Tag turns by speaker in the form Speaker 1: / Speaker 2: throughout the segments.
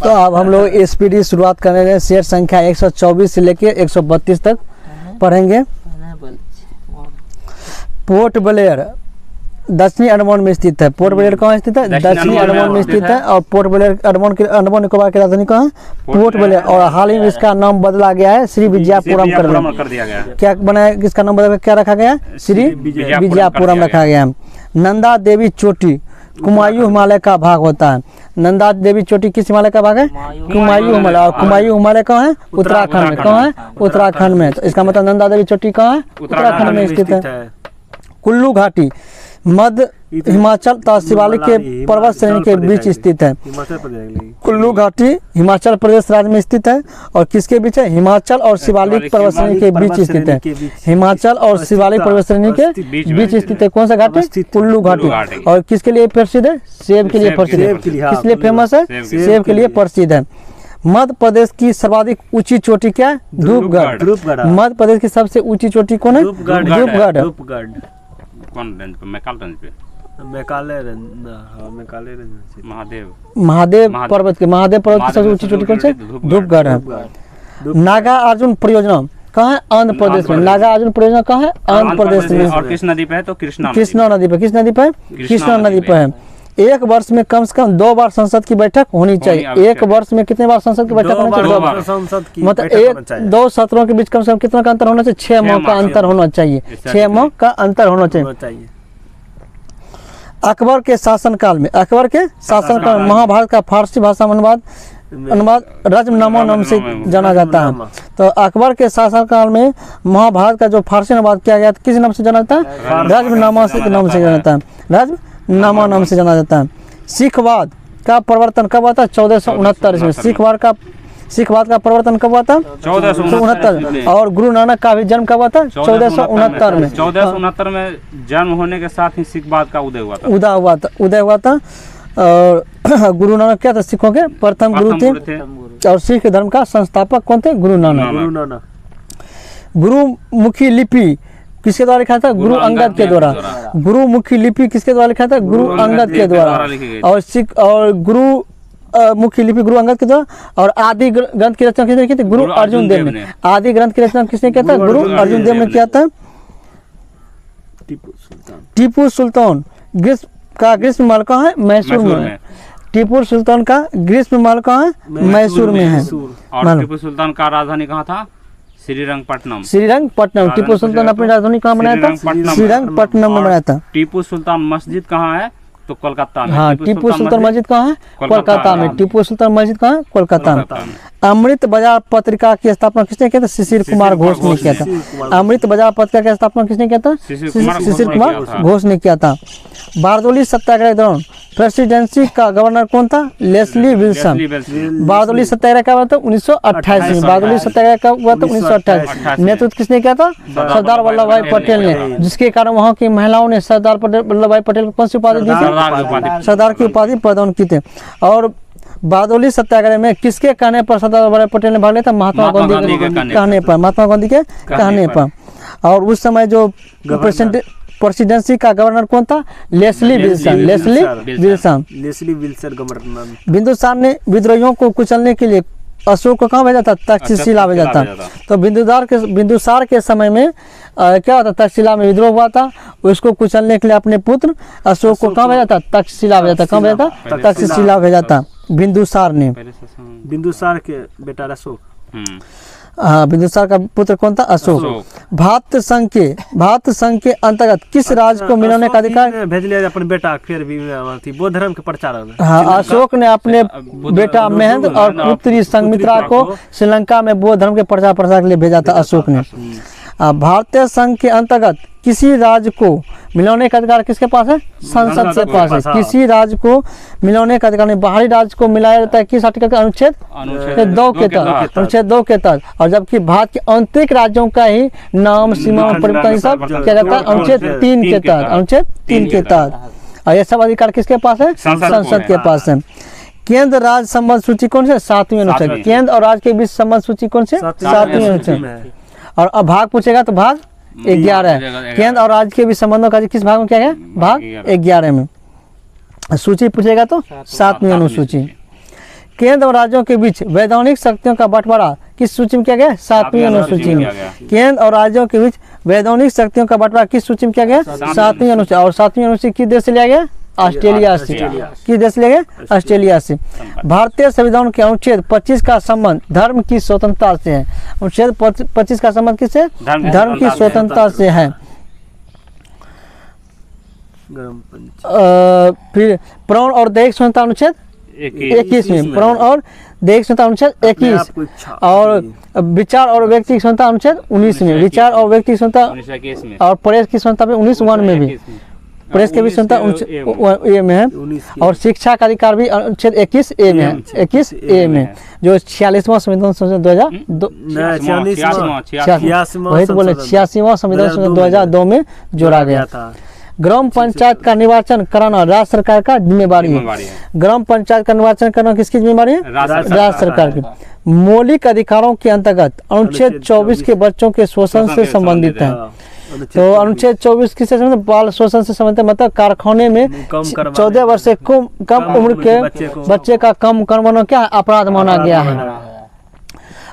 Speaker 1: तो अब हम लोग एसपीडी शुरुआत करने हैं। शेर संख्या 124 से लेके 132 तक पढ़ेंगे। पोर्ट ब्लेयर दक्षिणी अंडमान में स्थित है। पोर्ट ब्लेयर कहाँ स्थित है? दक्षिणी अंडमान में स्थित है। और पोर्ट ब्लेयर अंडमान निकोबार की राजधानी कहाँ है? Port Blair. और हाल ही में इसका नाम बदला गया है, श्री विजयपुरम कर दिया गया। क्या बनाया, किसका नाम बदल क्या रखा गया? श्री विजयपुरम रखा गया। नंदा देवी चोटी कुमायूं हिमालय का भाग होता है। नंदा देवी चोटी किस हिमालय का भाग है? कुमायूं हिमालय। और कुमायूं हिमालय कहाँ है? उत्तराखंड में। कहाँ है? उत्तराखंड में। तो इसका मतलब नंदा देवी चोटी कहाँ है? उत्तराखंड में स्थित है। कुल्लू घाटी मध्य हिमाचल तथा शिवालिक के पर्वत श्रेणी के बीच स्थित है। कुल्लू घाटी हिमाचल प्रदेश राज्य में स्थित है। और किसके बीच है? हिमाचल और शिवालिक पर्वत श्रेणी के बीच स्थित है। हिमाचल और शिवालिक पर्वत श्रेणी के बीच स्थित है। कौन सा घाटी? कुल्लू घाटी। और किसके लिए प्रसिद्ध है? सेब के लिए प्रसिद्ध है। किस लिए फेमस है? सेब के लिए प्रसिद्ध है। मध्य प्रदेश की सर्वाधिक ऊंची चोटी क्या है? धूपगढ़। मध्य प्रदेश की सबसे ऊंची चोटी कौन है? धूपगढ़।
Speaker 2: कौन रेंज पे? मैकाल रेंज पे
Speaker 1: महादेव पर्वत की सबसे ऊंची चोटी कौन से? धूपगढ़ है। नागा अर्जुन परियोजना कहाँ है? आंध्र प्रदेश में। नागा अर्जुन परियोजना कहाँ है? आंध्र प्रदेश में।
Speaker 2: और किस नदी पे है? तो कृष्णा
Speaker 1: नदी पे। किस नदी पे? कृष्णा नदी पे है। एक वर्ष में कम से कम 2 बार संसद की बैठक होनी चाहिए। एक वर्ष में कितने बार संसद की बैठक होनी चाहिए? मतलब 2 सत्रों के बीच कम से कम कितना का अंतर होना चाहिए? 6 माह का अंतर होना चाहिए। 6 माह का अंतर होना चाहिए। अकबर के शासनकाल में महाभारत का फारसी भाषा में अनुवाद रज्मनामा नाम से जाना जाता है। तो अकबर के शासनकाल में महाभारत का जो फारसी अनुवाद किया गया किस नाम से जाना जाता है? रज्मनामा से नाम से जाना जाता है। नामा नाम से जाना जाता है। सिखवाद का प्रवर्तन कब हुआ था? 1469 में। सिखवाद का प्रवर्तन कब हुआ था? 1469। और गुरु नानक का भी जन्म कब हुआ था? 1469 में।
Speaker 2: 1469 में जन्म होने के साथ ही सिखवाद का उदय हुआ था।
Speaker 1: और गुरु नानक क्या था? सिखों के प्रथम गुरु थे। और सिख धर्म का संस्थापक कौन थे? गुरु नानक। गुरुमुखी लिपि किसके द्वारा लिखा था? गुरु अंगद के द्वारा। गुरुमुखी लिपि किसके द्वारा लिखा था? गुरु अंगद के द्वारा। और गुरु मुखी लिपि गुरु अंगद के द्वारा। और आदि ग्रंथ की रचना किसने की थी? गुरु अर्जुन देव ने। आदि ग्रंथ की रचना किसने किया था? गुरु अर्जुन देव ने किया था। टीपू सुल्तान ग्रीष्म महल कहाँ है? मैसूर में। टीपू सुल्तान का ग्रीष्म महल कहाँ है? मैसूर में है।
Speaker 2: और टीपू सुल्तान का राजधानी कहाँ था? श्रीरंगपट्टनम।
Speaker 1: टीपू सुल्तान अपनी राजधानी कहाँ बनाया था? श्रीरंगपट्टनम में बनाया था।
Speaker 2: टीपू सुल्तान मस्जिद कहाँ है? तो कोलकाता में।
Speaker 1: हाँ, टीपू सुल्तान मस्जिद कहाँ है? कोलकाता में। टीपू सुल्तान मस्जिद कहाँ है? कोलकाता में। अमृत बाजार पत्रिका की स्थापना किसने किया था? शिशिर कुमार घोष ने किया था। अमृत बाजार पत्रिका की स्थापना किसने किया था? शिशिर कुमार घोष ने किया था। बारदोली सत्याग्रह के दौरान प्रेसिडेंसी का गवर्नर कौन था? Leslie Wilson. बारदोली सत्याग्रह का हुआ था 1928 में। बारदोली सत्याग्रह का हुआ था 1928। नेतृत्व किसने किया था? सरदार वल्लभ भाई पटेल ने। जिसके कारण वहाँ की महिलाओं ने सरदार वल्लभ भाई पटेल को कौन सी उपाधि दी थी? सरदार की उपाधि प्रदान की थी। और बारदोली सत्याग्रह में किसके कहने पर सरदार वल्लभ भाई पटेल ने भाग लिया था? महात्मा गांधी के कहने पर। महात्मा गांधी के कहने पर। और उस समय जो प्रेसिडेंसी का गवर्नर कौन था? Leslie Wilson governor. बिंदुसार ने विद्रोहियों को कुचलने के लिए अशोक को कहाँ भेजा था? तक्षशिला भेजा था। तो बिंदुसार के समय में क्या होता? तक्षशिला में विद्रोह हुआ था। उसको कुचलने के लिए अपने पुत्र अशोक को कहाँ भेजा था? तक्षशिला भेजा था। कहाँ भेजा था? तक्षशिला भेजा था बिंदुसार ने।
Speaker 3: बिंदुसार के बेटा अशोक।
Speaker 1: हाँ, बिंदुसार का पुत्र कौन था? अशोक। भारत संघ के अंतर्गत किस राज्य को मिलाने का अधिकार?
Speaker 3: भेज लिया अपने बेटा। फिर भी बौद्ध धर्म के प्रचार।
Speaker 1: हाँ, अशोक ने अपने बेटा महेंद्र और पुत्री संघमित्रा को श्रीलंका में बौद्ध धर्म के प्रचार के लिए भेजा था अशोक ने। भारतीय संघ के अंतर्गत किसी राज्य को मिलाने का अधिकार किसके पास है? संसद से पास है। किसी राज्य को मिलाने का अधिकार नहीं। बाहरी राज्य को मिलाया जाता है किस आर्टिकल के? अनुच्छेद 2 के तहत। अनुच्छेद 2 के तहत। और जबकि भारत के आंतरिक राज्यों का ही नाम, सीमा और परिवर्तन सब किया जाता है अनुच्छेद 3 के तहत। अनुच्छेद 3 के तहत। और ये सब अधिकार किसके पास है? संसद के पास है। केंद्र राज्य संबंध सूची कौन से? 7वीं अनुच्छेद। केंद्र और राज्य के बीच संबंध सूची कौन से? 7वीं अनुच्छेद। और अब भाग पूछेगा तो भाग 11 है। केंद्र और राज्य के भी संबंधों का किस भाग में क्या है? भाग 11 में। सूची पूछेगा तो 7वीं अनुसूची। केंद्र और राज्यों के बीच वैधानिक शक्तियों का बंटवारा किस सूची में किया गया? 7वीं अनुसूची में। केंद्र और राज्यों के बीच वैधानिक शक्तियों का बंटवारा किस सूची में किया गया? 7वीं अनुसूची। और 7वीं अनुसूची किस देश से लिया गया? ऑस्ट्रेलिया से। किस देश से लिया गया? ऑस्ट्रेलिया से। भारतीय संविधान के अनुच्छेद 25 का संबंध धर्म की स्वतंत्रता से है। अनुच्छेद 25 का संबंध किससे? धर्म की स्वतंत्रता से है। फिर प्रौढ़ और दैहिक स्वतंत्रता अनुच्छेद 21 में। प्रौढ़ और दैहिक स्वतंत्रता अनुच्छेद 21 और विचार और व्यक्ति स्वतंत्रता अनुच्छेद 19 में। विचार और व्यक्ति स्वतंत्रता और प्रेस की स्वतंत्रता भी 19(1) में भी। प्रेस के भी स्वतंत्रता ए में है। और शिक्षा का अधिकार भी अनुच्छेद 21(a) में है। 21(a) में जो 46वां संविधान संशोधन 86वां संविधान संशोधन 2002 में जोड़ा गया था। ग्राम पंचायत का निर्वाचन कराना राज्य सरकार का जिम्मेवारी है। ग्राम पंचायत का निर्वाचन करना किसकी जिम्मेवारी है? राज्य सरकार की। मौलिक अधिकारों के अंतर्गत अनुच्छेद 24 के बच्चों के शोषण से संबंधित है। तो अनुच्छेद 24 किससे संबंधित? बाल शोषण से संबंधित, मतलब कारखाने में 14 वर्ष से कम उम्र के बच्चे का कम करवाना क्या अपराध माना गया है।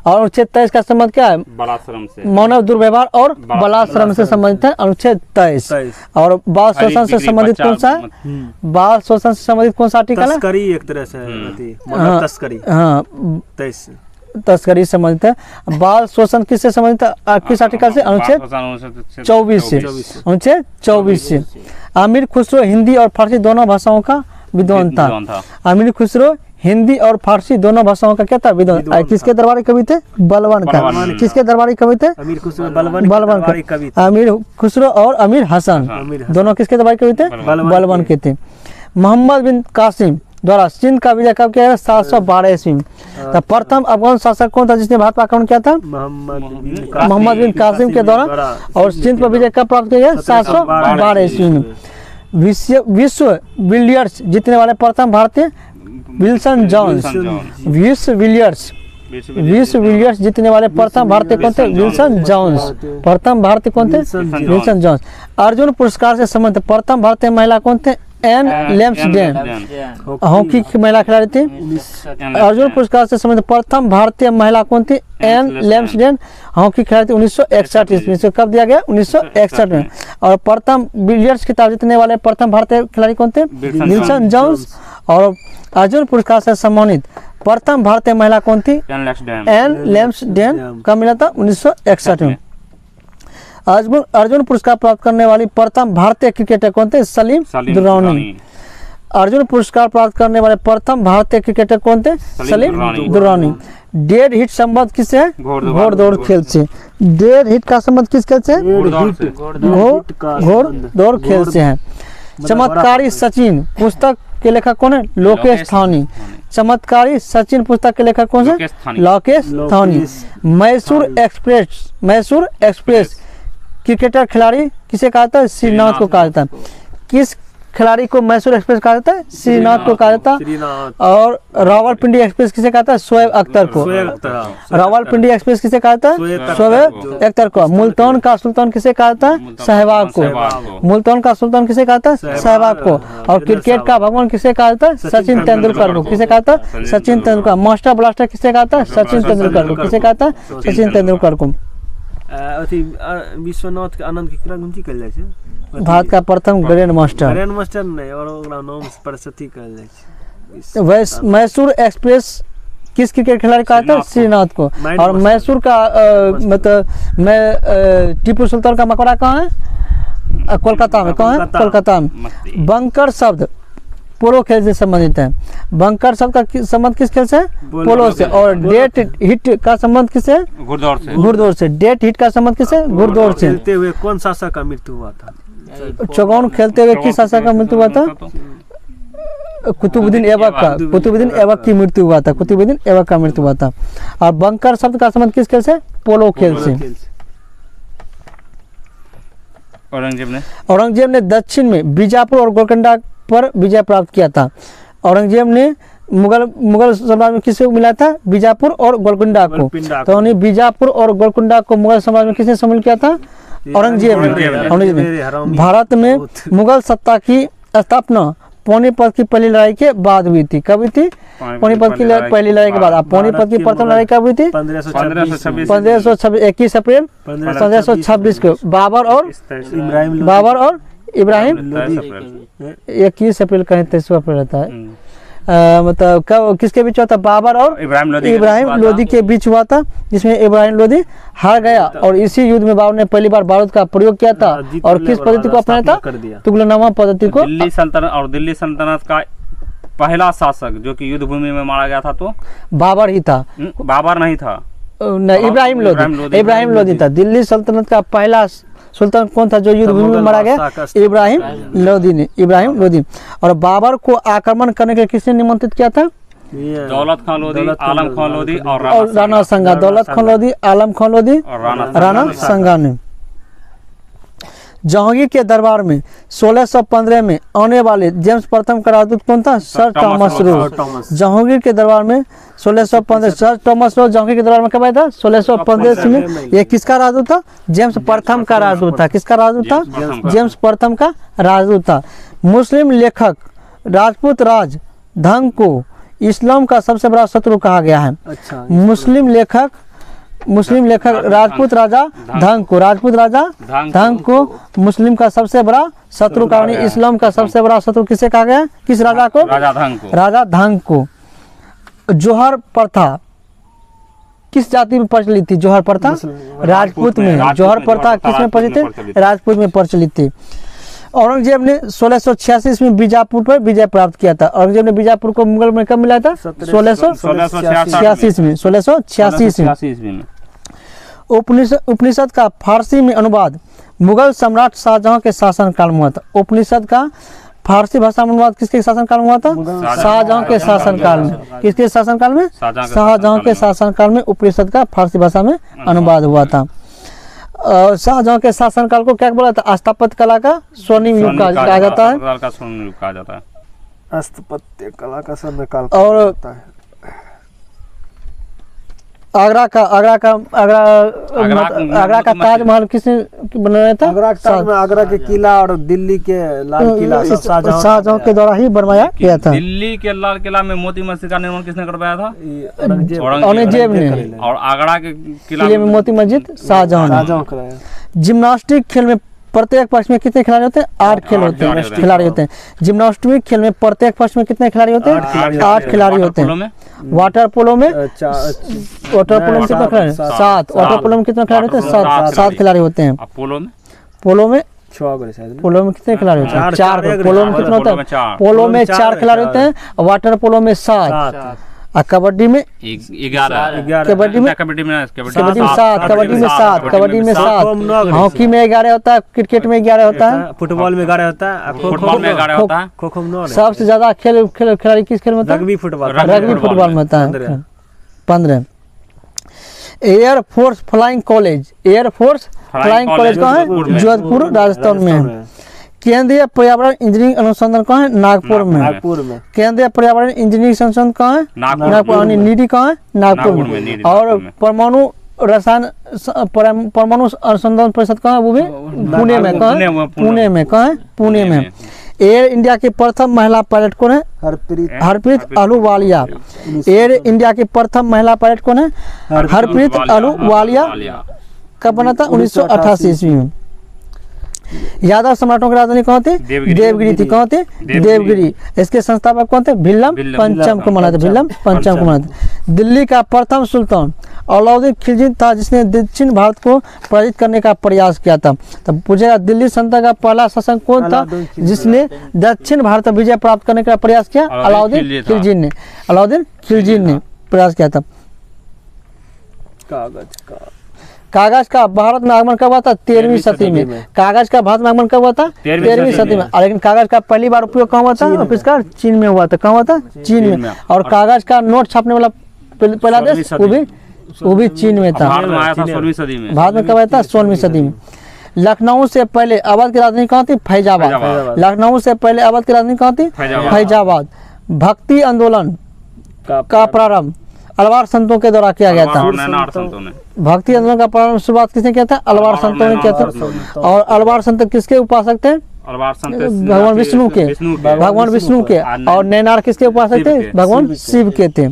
Speaker 1: और अनुच्छेद 23 का संबंध क्या है?
Speaker 2: बलात्श्रम से,
Speaker 1: मानव दुर्व्यवहार और बलात्श्रम से संबंधित है अनुच्छेद 23। और बाल शोषण से संबंधित कौन सा है? बाल शोषण से संबंधित कौन सा आर्टिकल है?
Speaker 3: तस्करी एक तरह से तस्करी।
Speaker 1: हाँ,
Speaker 3: 23
Speaker 1: तस्करी संबंधित है। बाल शोषण किससे संबंधित है? किस आर्टिकल से? अनुच्छेद 24 से। अनुच्छेद 24 से। अमीर खुसरो हिंदी और फारसी दोनों भाषाओं का विद्वान था। अमीर खुसरो हिंदी और फारसी दोनों भाषाओं का क्या था? विद्वान। किसके दरबारी कवि थे? बलबन का। किसके दरबारी कवि थे?
Speaker 3: अमीर खुसरो बलबन
Speaker 1: का। अमीर खुसरो और अमीर हसन दोनों किसके दरबारी कवि थे? बलबन के थे। मोहम्मद बिन कासिम द्वारा सिंध का विजय कब किया गया? 712 ईस्वी में। तो प्रथम अफगान शासक कौन था जिसने भारत पर आक्रमण किया था? मोहम्मद बिन कासिम के द्वारा। और सिंध पर विजय कब प्राप्त किया गया? 712 ईस्वी में। विश्व बिलियर्ड्स जीतने वाले प्रथम भारतीय विल्सन जॉन्स। विश्व बिलियर्ड्स जीतने वाले प्रथम भारतीय कौन थे? विल्सन जॉन्स। प्रथम भारतीय कौन थे? विल्सन जॉन्स। अर्जुन पुरस्कार से संबंधित प्रथम भारतीय महिला कौन थे? एन लेम्सडेन, हॉकी की महिला खिलाड़ी थी। अर्जुन पुरस्कार से संबंधित प्रथम भारतीय महिला कौन थी? एन लेम्सडेन, हॉकी खिलाड़ी थी 1961 ईस्वी से। कब दिया गया? 1961 में। और प्रथम बिलियर्ड्स खिताब जीतने वाले प्रथम भारतीय खिलाड़ी कौन थे? विल्सन जॉन्स। और अर्जुन पुरस्कार से सम्मानित प्रथम भारतीय महिला कौन थी? एन लेम्सडेन। कब मिला था? 1961 में। अर्जुन पुरस्कार प्राप्त करने वाली प्रथम भारतीय क्रिकेटर कौन थे? सलीम दुर्रानी। अर्जुन पुरस्कार प्राप्त करने वाले प्रथम भारतीय क्रिकेटर कौन थे? सलीम दुर्रानी। डेढ़ हिट संबंध किससे है? घोड़दौड़ खेल से। डेढ़ हिट का संबंध किस खेल से? घोड़दौड़ खेल से है। चमत्कारी सचिन पुस्तक के लेखक कौन है? लोकेश थानी। चमत्कारी सचिन पुस्तक के लेखक कौन है? लोकेश थानी। मैसूर एक्सप्रेस क्रिकेटर खिलाड़ी किसे कहा था? श्रीनाथ को कहा जाता है। किस खिलाड़ी को मैसूर एक्सप्रेस कहा जाता है? श्रीनाथ को कहा जाता है। और रावलपिंडी एक्सप्रेस किसे कहा था? शोएब अख्तर को। रावलपिंडी एक्सप्रेस किसे कहा था? शोएब अख्तर को। मुल्तान का सुल्तान किसे कहा था? सहवाग को। मुल्तान का सुल्तान किसे कहा था? सहवाग को। और क्रिकेट का भगवान किसे कहा था? सचिन तेंदुलकर को। किसे कहा था? सचिन तेंदुलकर। मास्टर ब्लास्टर किसे कहा था? सचिन तेंदुलकर को। किसे कहा था? सचिन तेंदुलकर को।
Speaker 3: विश्वनाथ के आनंद की गुंजी कहल जाय छै।
Speaker 1: भारत का प्रथम ग्रैंड मास्टर
Speaker 3: नहीं, और ओकरा नाम सरस्वती कहल जाय छै।
Speaker 1: मैसूर एक्सप्रेस किस क्रिकेट खिलाड़ी कहा था? श्रीनाथ को। और मैसूर का मतलब टीपू सुल्तान का मकबरा कहाँ है? कोलकाता में। कहाँ है? कोलकाता में। बंकर शब्द पोलो खेल से संबंधित है। बंकर शब्द का संबंध किस खेल से? पोलो से। और डेट हिट का संबंध किससे? घुड़दौड़ से। डेट हिट का संबंध किससे? घुड़दौड़ से।
Speaker 3: खेलते हुए कौन शासक का मृत्यु हुआ था?
Speaker 1: चौगान खेलते हुए किस शासक का मृत्यु हुआ था? कुतुबुद्दीन ऐबक का। कुतुबुद्दीन ऐबक की मृत्यु हुआ था। कुतुबुद्दीन ऐबक का मृत्यु हुआ था। और बंकर शब्द का संबंध किस खेल से? पोलो खेल से। औरंगजेब ने दक्षिण में बीजापुर और गोलकुंडा पर विजय प्राप्त किया था। औरंगजेब ने मुगल साम्राज्य में किसे मिला था? बीजापुर और गोलकुंडा को। तो उन्हें बीजापुर और गोलकुंडा को मुगल साम्राज्य में किसने शामिल किया था? औरंगजेब ने। भारत में मुगल सत्ता की स्थापना पानीपत की पहली लड़ाई के बाद हुई थी। कब हुई थी? पानीपत की पहली लड़ाई के बाद। अब पानीपत की प्रथम लड़ाई कब हुई थी?
Speaker 2: 1526
Speaker 1: 21 अप्रैल 1526 को। बाबर और इब्राहिम 21 अप्रैल कहीं 23 अप्रैल रहता है। मतलब कब किसके बीच हुआ था? बाबर और इब्राहिम लोदी के बीच हुआ था, जिसमें इब्राहिम लोदी हार गया और इसी युद्ध में बाबर ने पहली बार बारूद का प्रयोग किया था। और किस पद्धति को अपनाया था? तुगलनामा पद्धति को।
Speaker 2: दिल्ली सल्तनत का पहला शासक जो कि युद्ध भूमि में मारा गया था तो
Speaker 1: बाबर ही था।
Speaker 2: बाबर नहीं था,
Speaker 1: नहीं, इब्राहिम लोदी था। दिल्ली सल्तनत का पहला सुल्तान कौन था जो युद्ध भूमि में मारा गया? इब्राहिम लोदी। और बाबर को आक्रमण करने के किसने निमंत्रित किया था?
Speaker 2: दौलत खान लोदी, आलम खान लोदी और
Speaker 1: राणा संगा। दौलत खान लोदी, आलम खान लोदी
Speaker 2: और
Speaker 1: राणा संगा ने। जहांगीर के दरबार में 1615 में आने वाले जेम्स प्रथम का राजदूत कौन था? सर थॉमस रोज। जहांगीर के दरबार में 1615 सर थॉमस रोज जहांगीर के दरबार में कब आया था? 1615 में। ये किसका राजदूत था? जेम्स प्रथम का राजदूत था। किसका राजदूत था? जेम्स प्रथम का राजदूत था। मुस्लिम लेखक राजपूत राज धंग को इस्लाम का सबसे बड़ा शत्रु कहा गया है। मुस्लिम लेखक राजपूत राजा धंग को मुस्लिम का सबसे बड़ा शत्रु कहा। इस्लाम का सबसे बड़ा शत्रु किसे कहा गया? किस राजा को? राजा धंग को। जोहर प्रथा किस जाति में प्रचलित थी? जोहर प्रथा राजपूत में। जोहर प्रथा किस में प्रचलित थी? राजपूत में प्रचलित थी। औरंगजेब ने 1686 में बीजापुर पर विजय प्राप्त किया था। औरंगजेब ने बीजापुर को मुगल में कब मिला था? 1686 में। 1686 में। उपनिषद का फारसी में अनुवाद मुगल सम्राट शाहजहां के शासनकाल में हुआ था। उपनिषद का फारसी भाषा में अनुवाद किसके शासनकाल में हुआ था? शाहजहां के शासनकाल में। किसके शासनकाल में? शाहजहां के शासनकाल में उपनिषद का फारसी भाषा में अनुवाद हुआ था। शाहजहां के शासनकाल को क्या बोला था? स्थापत्य कला का स्वर्णिम युग कहा जाता है।
Speaker 3: स्थापत्य कला का स्वर्णकाल।
Speaker 1: और आगरा का ताजमहल किसने बनाया था?
Speaker 3: आगरा के किला और दिल्ली के लाल किला
Speaker 1: शाहजहां के द्वारा ही बनवाया गया था।
Speaker 2: दिल्ली के लाल किला में मोती मस्जिद का निर्माण किसने करवाया था?
Speaker 1: औरंगजेब ने।
Speaker 2: और आगरा के
Speaker 1: किले में मोती मस्जिद शाहजहां ने। जिम्नास्टिक खेल में प्रत्येक पक्ष में कितने खिलाड़ी होते हैं? 8 खिलाड़ी होते हैं। जिम्नास्टिक खेल में प्रत्येक पक्ष में कितने खिलाड़ी होते हैं? 8 खिलाड़ी होते हैं। वाटर पोलो में कितने खिलाड़ी? 7। वाटर पोलो में कितने खिलाड़ी होते हैं? 7 खिलाड़ी होते हैं। पोलो में कितने खिलाड़ी होते हैं? 4। पोलो में कितने होते हैं? पोलो में 4 खिलाड़ी होते हैं। वाटर पोलो में 7। और कबड्डी में 11। कबड्डी में 7। हॉकी में 11 होता है। क्रिकेट में 11 होता है।
Speaker 3: फुटबॉल में 11 होता है। खो-खो में
Speaker 1: सबसे ज्यादा खिलाड़ी किस खेल में होता है? रग्बी फुटबॉल में होता है 15। एयरफोर्स फ्लाइंग कॉलेज कहाँ है? जोधपुर राजस्थान में है। केंद्रीय पर्यावरण इंजीनियरिंग अनुसंधान कहाँ है? नागपुर में। केंद्रीय पर्यावरण इंजीनियरिंग संस्थान कहाँ है? नागपुर। नीडी कहाँ है? नागपुर में। और परमाणु रसायन परमाणु अनुसंधान परिषद कहाँ है? वो भी पुणे में। कहाँ है? पुणे में। एयर इंडिया की प्रथम महिला पायलट कौन है? हरप्रीत अहलूवालिया। एयर इंडिया की प्रथम महिला पायलट कौन है? हरप्रीत अहलूवालिया। कब बना था? 1988 ईस्वी में। यादव सम्राटों की राजधानी कौन थी? देवगिरी थी। कौन थी? देवगिरी। इसके संस्थापक कौन थे? भिल्लम पंचम को माना था। दिल्ली का प्रथम सुल्तान अलाउद्दीन खिलजी था, जिसने दक्षिण भारत को पराजित करने का प्रयास किया था। तब पूछेगा दिल्ली सल्तनत का पहला शासक कौन था जिसने दक्षिण भारत पर विजय प्राप्त करने का प्रयास किया? अलाउद्दीन खिलजी ने प्रयास किया था। कागज का भारत में आगमन कब हुआ था? 13वीं सदी में। कागज का भारत में आगमन कब हुआ था? 13वीं सदी में। लेकिन कागज का पहली बार उपयोग कहाँ हुआ था? आविष्कार चीन में हुआ था। कहाँ हुआ था? चीन में। और कागज का नोट छापने वाला पहला देश वो भी चीन में था। भारत में कब आया था? 16वीं सदी में। लखनऊ से पहले अवध की राजधानी कहाँ थी? फैजाबाद। लखनऊ से पहले अवध की राजधानी कहाँ थी? फैजाबाद। भक्ति आंदोलन का प्रारंभ अलवार संतों के द्वारा किया गया था। भक्ति आंदोलन का प्रारंभ शुरुआत किसने किया था? अलवार संतों ने किया था। और अलवार संत किसके उपासक थे?
Speaker 2: और वार्षण थे
Speaker 1: भगवान विष्णु के, भगवान विष्णु के। और नैनार किसके उपासक थे? भगवान शिव के थे।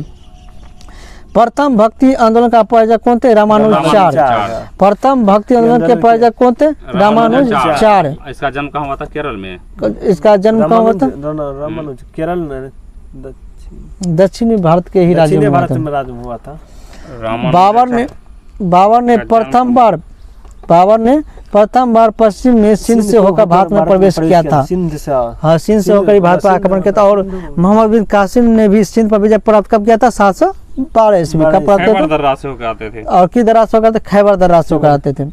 Speaker 1: प्रथम भक्ति आंदोलन का प्रायोजक कौन थे? रामानुजाचार्य। प्रथम भक्ति आंदोलन के प्रायोजक कौन थे? रामानुजाचार्य।
Speaker 2: इसका जन्म कहाँ हुआ था? केरल में।
Speaker 1: इसका जन्म कहाँ हुआ था?
Speaker 3: रामानुज केरल में,
Speaker 1: दक्षिणी भारत के ही राज्य में
Speaker 3: हुआ था।
Speaker 1: बाबर ने प्रथम बार पश्चिम में सिंध से होकर भारत में प्रवेश किया था। हाँ, सिंध से होकर ही भारत पर आक्रमण किया था। और मोहम्मद बिन कासिम ने भी सिंध पर विजय प्राप्त कब किया था? 712 ईस्वी में। कब प्राप्त किया था? और किस दर्रा से होकर? खैबर दर्रा से होकर आते थे।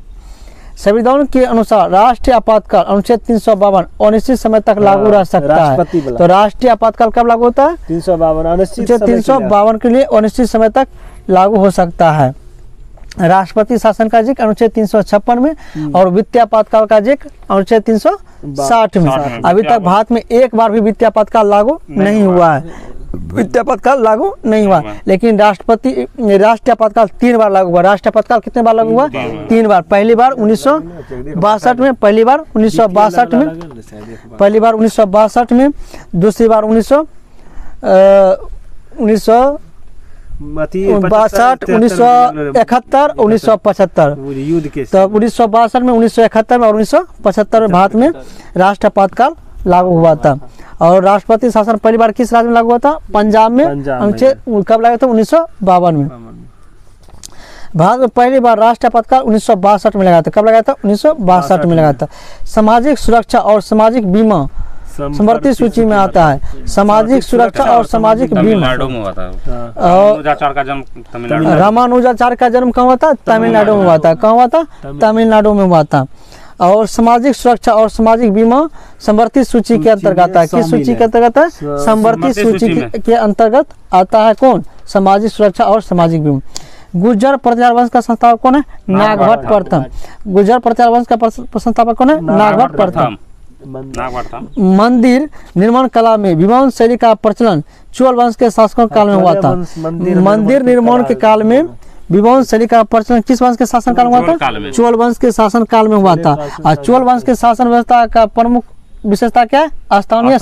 Speaker 1: संविधान के अनुसार राष्ट्रीय आपातकाल अनुच्छेद 352 अनिश्चित समय तक लागू रह सकता है। तो राष्ट्रीय आपातकाल कब लागू होता है? 352 के लिए अनिश्चित समय तक लागू हो सकता है। राष्ट्रपति शासन का जिक्र अनुच्छेद 356 में और वित्तीय आपातकाल का जिक्र अनुच्छेद 360 में। अभी तक भारत में एक बार भी वित्तीय आपातकाल लागू नहीं हुआ है। वित्तीय आपातकाल लागू नहीं हुआ, लेकिन राष्ट्रीय आपातकाल 3 बार लागू हुआ। राष्ट्रीय आपातकाल कितने बार लागू हुआ? 3 बार। पहली बार 1962 में, पहली बार 1962 में, दूसरी बार 1962, 1971, 1975।
Speaker 3: युद्ध के
Speaker 1: तो 1962 में, 1971 में और 1975 में भारत में राष्ट्रीय आपातकाल लागू हुआ था। और राष्ट्रपति शासन पहली बार किस राज्य में लागू हुआ था? पंजाब में। अनुच्छेद कब लगा था? 1952 में। भारत में पहली बार राष्ट्रीय आपातकाल 1962 में लगा था। कब लगा था? 1962 में लगा था। सामाजिक सुरक्षा और सामाजिक बीमा समवर्ती सूची में आता है। सामाजिक सुरक्षा और सामाजिक बीमा
Speaker 2: तमिलनाडु में हुआ था।
Speaker 1: रामानुजाचार्य का जन्म कहाँ हुआ था? तमिलनाडु में हुआ था। कहाँ हुआ था? तमिलनाडु में हुआ था। और सामाजिक सुरक्षा और सामाजिक बीमा समवर्ती सूची के अंतर्गत आता है। किस सूची के अंतर्गत है? समवर्ती सूची के अंतर्गत आता है। कौन? सामाजिक सुरक्षा और सामाजिक बीमा। गुर्जर प्रचार वंश का संस्थापक कौन है? नागभट्ट प्रथम। गुर्जर प्रचार वंश का संस्थापक कौन है? नागभट्ट प्रथम। मंदिर निर्माण कला में विमान शैली का प्रचलन चोल वंश के शासकों काल में हुआ था। मंदिर निर्माण के काल में विमान शैली का प्रचलन किस वंश के शासन काल में हुआ था? चोल वंश के शासन काल में हुआ था। और चोल वंश के शासन व्यवस्था का प्रमुख विशेषता क्या है? स्थानीय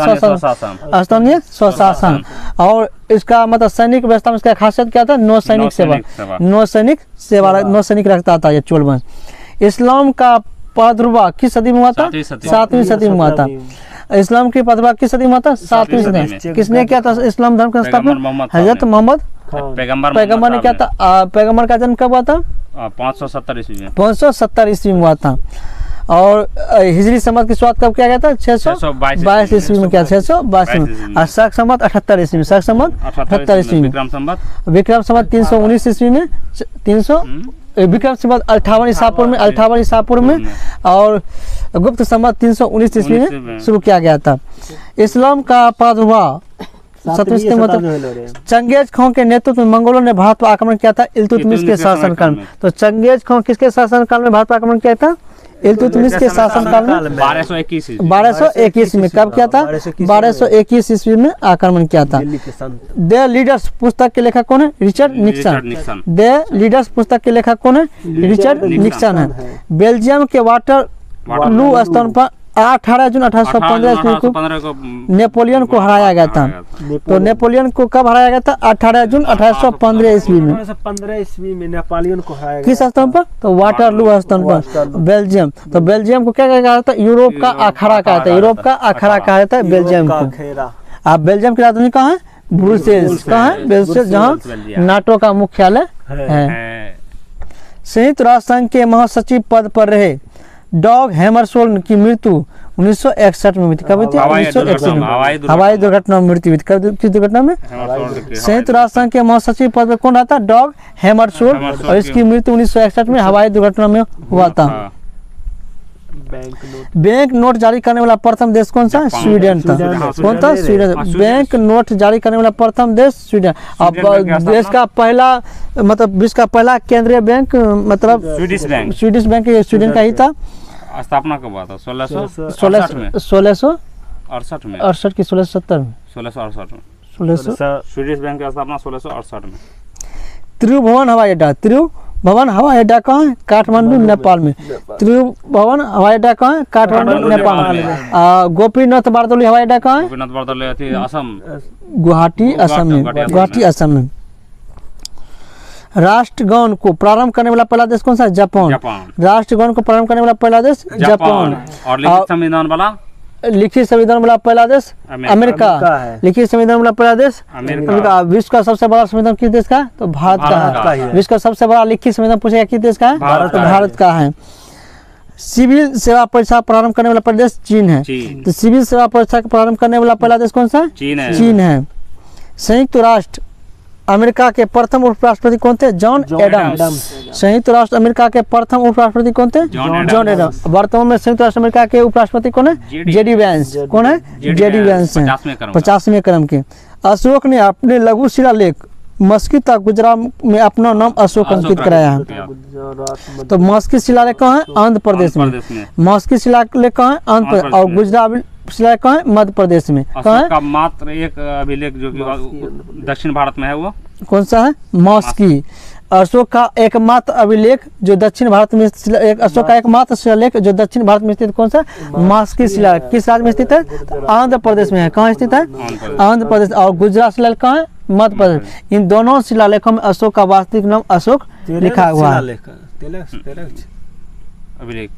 Speaker 1: स्वशासन। और इसका मतलब सैनिक व्यवस्था में इसका खासियत क्या था? नौसैनिक रखता था ये चोल वंश। इस्लाम का प्रादुर्भाव किस सदी में हुआ था? 7वीं सदी में हुआ था। इस्लाम की प्रादुर्भाव किस सदी में हुआ था? 7वीं सदी। किसने किया था इस्लाम धर्म का स्थापना? हजरत मोहम्मद पैगंबर ने किया था। पैगंबर का जन्म कब हुआ था?
Speaker 2: 570 ईस्वी में।
Speaker 1: 570 ईस्वी में हुआ था। और हिजरी संवत की शुरुआत कब किया गया था? 622 ईस्वी में किया। 622 में। और शक संवत 78 ईस्वी में। शक संवत 78 ईस्वी में। विक्रम संवत 319 ईस्वी में। विक्रम संवत 58 ईसापुर में। और गुप्त संवत 319 ईस्वी में शुरू किया गया था। इस्लाम का प्रादुर्भाव चंगेज खां के नेतृत्व में मंगोलों ने भारत पर आक्रमण किया था इल्तुतमिश के शासनकाल में। तो चंगेज खां किसके शासनकाल में भारत पर आक्रमण किया था? इल्तुतमिश के शासनकाल में 1221 में। कब किया था? 1221 ईस्वी में आक्रमण किया था। द लीडर्स पुस्तक के लेखक कौन है? Richard Nixon. द लीडर्स पुस्तक के लेखक कौन है? रिचर्ड निक्सन है। बेल्जियम के वाटरलू स्थान पर 18 जून 1815 ईस्वी को नेपोलियन को हराया गया था। तो नेपोलियन को कब हराया गया था? 18 जून 1815 ईस्वी में।
Speaker 3: 15 ईस्वी में नेपोलियन को हराया गया।
Speaker 1: किस स्थान पर? तो वाटरलू स्थान पर, बेल्जियम। तो बेल्जियम को क्या कहा जाता है? यूरोप का अखाड़ा कहा जाता है। यूरोप का अखाड़ा कहा जाता है बेल्जियम को। अब बेल्जियम की राजधानी कहाँ है? ब्रुसेल्स। कहाँ है? ब्रुसेल्स, जहाँ नाटो का मुख्यालय है। संयुक्त राष्ट्र संघ के महासचिव पद पर रहे डॉग हैमरशोल्ड की मृत्यु 1961 में हुई थी। कब हुई थी? 1961 में। हवाई दुर्घटना में मृत्यु हुई थी। किस दुर्घटना में? संयुक्त राष्ट्र संघ के महासचिव पद पर कौन आता? डॉग हैमरशोल्ड। और इसकी मृत्यु 1961 में हवाई दुर्घटना में हुआ था। बैंक नोट जारी करने वाला प्रथम देश कौन सा? स्वीडन था। कौन था? स्वीडन। बैंक नोट जारी करने वाला प्रथम देश स्वीडन। अब देश का पहला मतलब विश्व का पहला केंद्रीय बैंक मतलब स्वीडिश बैंक स्वीडन का ही था।
Speaker 2: स्थापना कब हुआ था?
Speaker 1: 1668 में।
Speaker 2: 1668 में।
Speaker 1: 68 की 1670 में।
Speaker 2: 1668 में। स्वीडिश बैंक की स्थापना 1668 में।
Speaker 1: त्रिभुवन हवाई अड्डा। त्रिभुवन भवन हवाई अड्डा कहाँ है? काठमांडू नेपाल में। त्रिभुवन हवाई अड्डा कहाँ है? काठमांडू नेपाल में। गोपीनाथ बारदौली हवाई अड्डा कहाँ है?
Speaker 2: गोपीनाथ बरदौली अथी असम,
Speaker 1: गुवाहाटी असम में। गुवाहाटी असम में। राष्ट्रगान को प्रारंभ करने वाला पहला देश कौन सा? जापान। राष्ट्रगान को प्रारंभ करने वाला पहला देश जापान।
Speaker 2: और लिखित संविधान वाला,
Speaker 1: लिखित संविधान वाला पहला देश अमेरिका। लिखित संविधान वाला पहला देश अमेरिका। विश्व का सबसे बड़ा संविधान किस देश का है? तो भारत का है। विश्व का सबसे बड़ा लिखित संविधान पूछेगा किस देश का है? तो भारत का है। सिविल सेवा परीक्षा प्रारंभ करने वाला पहला देश चीन है। तो सिविल सेवा परीक्षा प्रारंभ करने वाला पहला देश कौन सा? चीन है। संयुक्त राष्ट्र अमेरिका के प्रथम उपराष्ट्रपति कौन थे? John Adams. संयुक्त राष्ट्र अमेरिका के प्रथम उपराष्ट्रपति कौन थे? John Adams. वर्तमान में संयुक्त राष्ट्र अमेरिका के उपराष्ट्रपति कौन है? JD Vance. कौन है? जेडी वैंस है, 50वें क्रम के। अशोक ने अपने लघु शिलालेख मस्किता गुजरात में अपना नाम अशोक अंकित कराया है। तो मस्कित शिलालेख कहाँ है? आंध्र प्रदेश में। मस्कित शिलालेख कहाँ है? आंध्र प्रदेश। और गुजरात शिलालेख कहाँ है? मध्य प्रदेश में। कहाँ है?
Speaker 2: मात्र एक अभिलेख जो कि दक्षिण भारत में है, वो
Speaker 1: कौन सा है? मस्की। अशोक का एकमात्र अभिलेख जो दक्षिण भारत में अशोक का एकमात्र शिलालेख जो दक्षिण भारत में स्थित कौन सा? मस्की शिलालेख। किस राज्य में स्थित है? आंध्र प्रदेश में है। कहाँ स्थित है? आंध्र प्रदेश। और गुजरात शिलालेख कहाँ है? मध्य प्रदेश। इन दोनों शिलालेखों में अशोक का वास्तविक नाम अशोक लिखा हुआ है।
Speaker 2: अभिलेख।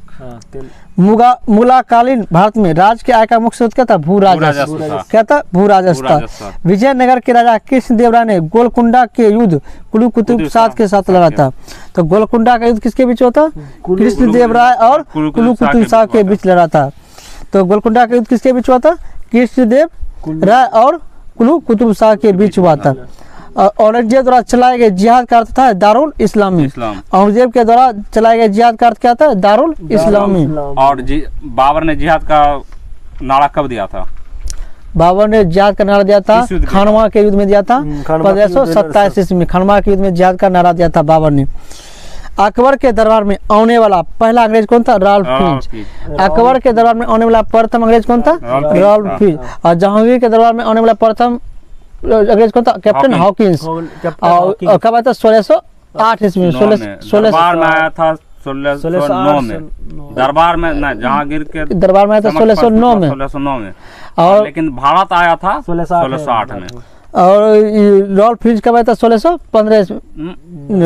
Speaker 1: मुगलाकालीन भारत में राज्य के आय का मुख्य स्रोत क्या था? भू राजस्व। क्या था? भू राजस्व। विजयनगर के राजा कृष्णदेव राय ने गोलकुंडा के युद्ध कुलू कुतुब साद के साथ लड़ा था। तो गोलकुंडा का युद्ध किसके बीच होता? कृष्णदेव राय और कुलू कुतुब साद के बीच लड़ा था। तो गोलकुंडा का युद्ध किसके बीच हुआ था? कृष्णदेव राय और कुलू कुतुब शाह के बीच हुआ था। औरंगजेब द्वारा चलाए गए जिहाद का अर्थ था दारुल इस्लामी। औरंगजेब के द्वारा चलाए गए जिहाद का अर्थ क्या था? दारुल इस्लामी।
Speaker 2: और बाबर ने जिहाद का नारा कब दिया था?
Speaker 1: बाबर ने जिहाद का नारा दिया था खानवा के युद्ध में दिया था 1527 ईस्वी में। खानवा के युद्ध में जिहाद का नारा दिया था बाबर ने। अकबर के दरबार में आने वाला पहला अंग्रेज कौन था? Ralph Finch. अकबर के दरबार में आने वाला प्रथम अंग्रेज कौन था? Ralph Finch. और जहांगीर के दरबार में आने वाला प्रथम अंग्रेज कौन था? Captain Hawkins. और कब आया था? 1608 ईस्वी में। 16
Speaker 2: में आया था 1609 में। दरबार में ना, जहांगीर के
Speaker 1: दरबार में आया था 1609 में।
Speaker 2: 1609 में। और लेकिन भारत आया था 1608 में।
Speaker 1: और रॉल्फ फिंच कब आया था? 1615 ईस्वी।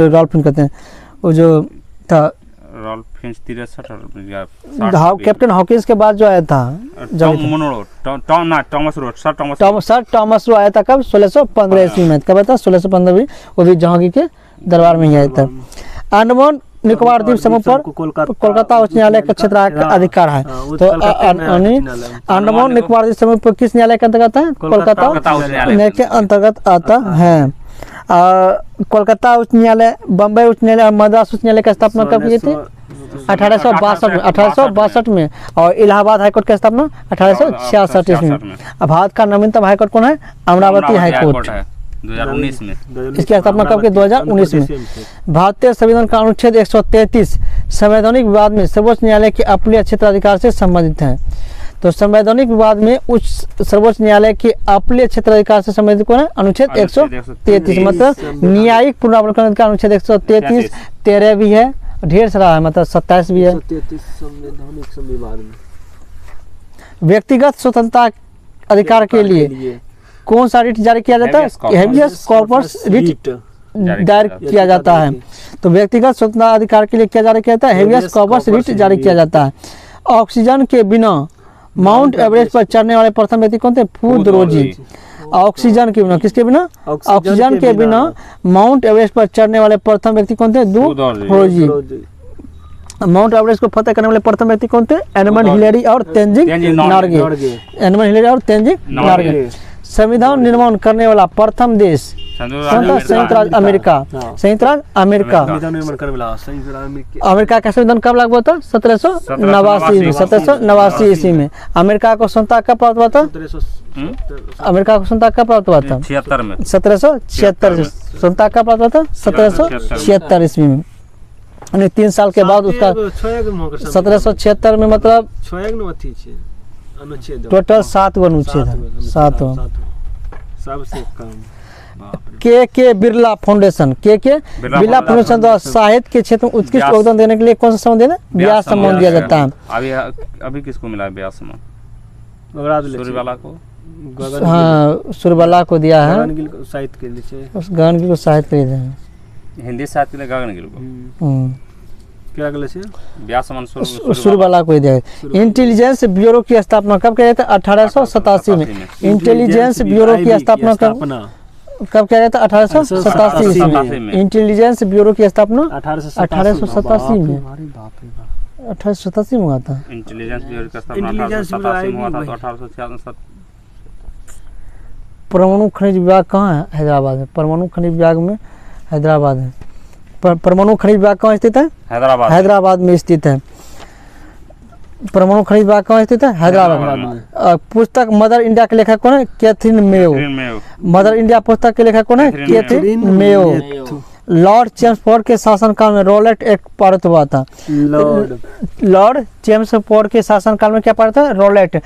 Speaker 1: रॉल्फ फिंच कहते हैं वो जो था
Speaker 2: रॉल्फ फिंच 63
Speaker 1: कैप्टन हॉकिंस के बाद जो आया था सर टॉमस रो आया था कब? 1615 ईस्वी में। कब आया था? 1615 में। वो भी जहांगीर के दरबार में ही आया था। अंडमान निकोबार द्वीप समूह पर कोलकाता उच्च न्यायालय का क्षेत्र अधिकार है। तो अंडमान निकोबार द्वीप समूह पर किस न्यायालय के अंतर्गत है? कोलकाता न्यायालय के अंतर्गत आता है। कोलकाता उच्च न्यायालय, बम्बई उच्च न्यायालय और मद्रास उच्च न्यायालय की स्थापना कब की थी? 1862 में। और इलाहाबाद हाईकोर्ट की स्थापना 1866 ईस्वी में। भारत का नवीनतम हाईकोर्ट कौन है? अमरावती हाईकोर्ट
Speaker 2: 2019 में।
Speaker 1: इसकी स्थापना कब की? 2019 में। भारतीय संविधान का अनुच्छेद 133 संवैधानिक विवाद में सर्वोच्च न्यायालय के अपीलीय क्षेत्राधिकार से संबंधित है। तो संवैधानिक विवाद में उच्च सर्वोच्च न्यायालय के अपीलीय क्षेत्राधिकार से संबंधित कौन है? अनुच्छेद 133। मतलब न्यायिक पुनरावलोकन अधिकार अनुच्छेद 133 13 भी है, ढेर सारा है, मतलब 27 भी है। व्यक्तिगत स्वतंत्रता अधिकार के लिए कौन सा रिट जारी किया जाता है? हेबियस कॉर्पस रिट दायर किया जाता है। तो व्यक्तिगत स्वतंत्रता अधिकार के लिए क्या जारी किया जाता है? हेबियस कॉर्पस रिट जारी किया जाता है। ऑक्सीजन के बिना माउंट एवरेस्ट पर चढ़ने वाले प्रथम व्यक्ति कौन थे? फूदरोजी। ऑक्सीजन के बिना, किसके बिना? ऑक्सीजन के बिना माउंट एवरेस्ट पर चढ़ने वाले प्रथम व्यक्ति कौन थे? फूदरोजी। माउंट एवरेस्ट को फतेह करने वाले प्रथम व्यक्ति कौन थे? एडमंड हिलेरी और तेंजिंग नॉर्गे। एडमंड हिलेरी और तेंजिंग नॉर्गे। संविधान निर्माण करने वाला प्रथम देश संयुक्त राज्य अमेरिका। संयुक्त राज्य अमेरिका। अमेरिका का संविधान कब लागू हुआ था? 1789 ईस्वी में। अमेरिका को स्वतंत्रता कब प्राप्त हुआ था? अमेरिका को स्वतंत्रता कब प्राप्त हुआ था? 1776 स्वतंत्रता कब प्राप्त हुआ था? 1776 ईस्वी में। 3 साल के बाद उसका 1776 में, मतलब टोटल 7 गो अनुच्छेद है। 7 सबसे कम। के बिरला फाउंडेशन बिरला फाउंडेशन द्वारा साहित्य के क्षेत्र में उत्कृष्ट योगदान देने के लिए कौन सा सम्मान देना, व्यास सम्मान दिया जाता है।
Speaker 2: अभी किसको मिला है व्यास सम्मान?
Speaker 3: सूर्यवाला
Speaker 2: को।
Speaker 1: हाँ सूर्यवाला को दिया है,
Speaker 3: गगनगिल को साहित्य के लिए,
Speaker 1: गगनगिल को साहित्य के लिए दिया है।
Speaker 2: हिंदी साहित्य के लिए गगनगिल को
Speaker 3: क्या अगले से
Speaker 2: व्यास सम्मान
Speaker 1: सूर्यवाला को दिया है। इंटेलिजेंस ब्यूरो की स्थापना कब किया गया था? 1887 में। इंटेलिजेंस ब्यूरो की स्थापना कब किया गया था? 1887 में। इंटेलिजेंस ब्यूरो की स्थापना 1887 में। 1887 में हुआ था।
Speaker 2: इंटेलिजेंस ब्यूरो का स्थापना 1887 में हुआ था, तो 1866
Speaker 1: परमाणु खनिज विभाग कहाँ है? हैदराबाद में। परमाणु खनिज विभाग में हैदराबाद है। परमाणु खनिज विभाग कहाँ स्थित है? हैदराबाद में स्थित है। परमाणु खनिज विभाग कहाँ स्थित है? हैदराबाद में। पुस्तक मदर इंडिया के लेखक कौन है? Catherine Mayo. मदर इंडिया पुस्तक के लेखक कौन है? Catherine Mayo. लॉर्ड चेम्सफोर्ड के शासनकाल में रोलेट एक्ट पारित हुआ था। लॉर्ड चेम्सफोर्ड के शासनकाल में क्या पारित था? रोलेट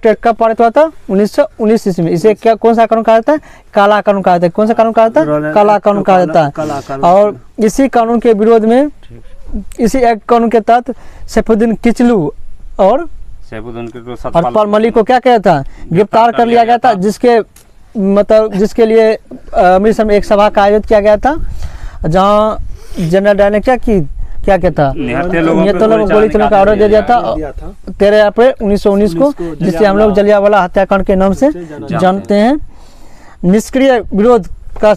Speaker 1: एक्ट कब पारित हुआ था? 1919 ईस्वी में। इसे क्या कौन सा कानून कहा जाता है? काला कानून कहा जाता है। कौन सा कानून कहा जाता है? काला कानून कहा जाता है। और इसी कानून के विरोध में, इसी एक्ट कानून के तहत सैफुद्दीन किचलू और हरपाल मलिक को क्या किया था? गिरफ्तार कर लिया गया था, जिसके लिए अमृतसर में एक सभा का आयोजन किया गया था, जहाँ जनरल डायर ने क्या था? निहत्थे लोगों को गोली चलाने का ऑर्डर दे दिया था 13 अप्रैल 1919 को, जिसे हम लोग जलियांवाला हत्याकांड के नाम से जानते हैं। निष्क्रिय विरोध का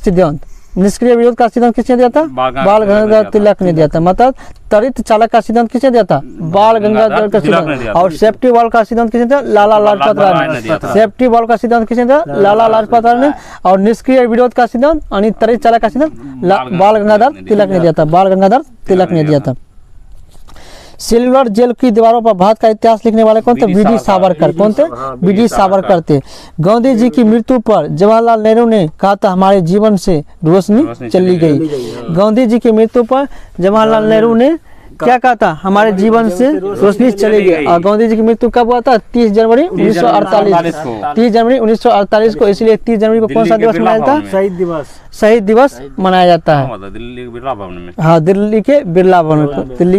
Speaker 1: सिद्धांत किसने दिया था? बाल गंगाधर तिलक ने दिया था। मतलब त्वरित चालक का सिद्धांत किसने दिया था? बाल गंगाधर का सिद्धांत। और सेफ्टी वॉल का सिद्धांत किसने दिया? लाला लाजपत राय ने। सेफ्टी वॉल का सिद्धांत किसने दिया? लाला लाजपत राय ने। और निष्क्रिय विरोध का सिद्धांत यानी त्वरित चालक का सिद्धांत बाल गंगाधर तिलक ने दिया था। सिल्वर जेल की दीवारों पर भारत का इतिहास लिखने वाले कौन थे? वीडी सावरकर। कौन थे? वीडी सावरकर थे। गांधी जी की मृत्यु पर जवाहरलाल नेहरू ने कहा था हमारे जीवन से रोशनी चली गई। गांधी जी की मृत्यु पर जवाहरलाल नेहरू ने क्या कहा था? हमारे जीवन से रोशनी चली गई। और गांधी जी की मृत्यु कब हुआ था? 30 जनवरी 1948 को। इसलिए 30 जनवरी को कौन सा दिवस मनाया जाता है? शहीद दिवस मनाया जाता है।
Speaker 2: दिल्ली के बिरला भवन में।
Speaker 1: हाँ दिल्ली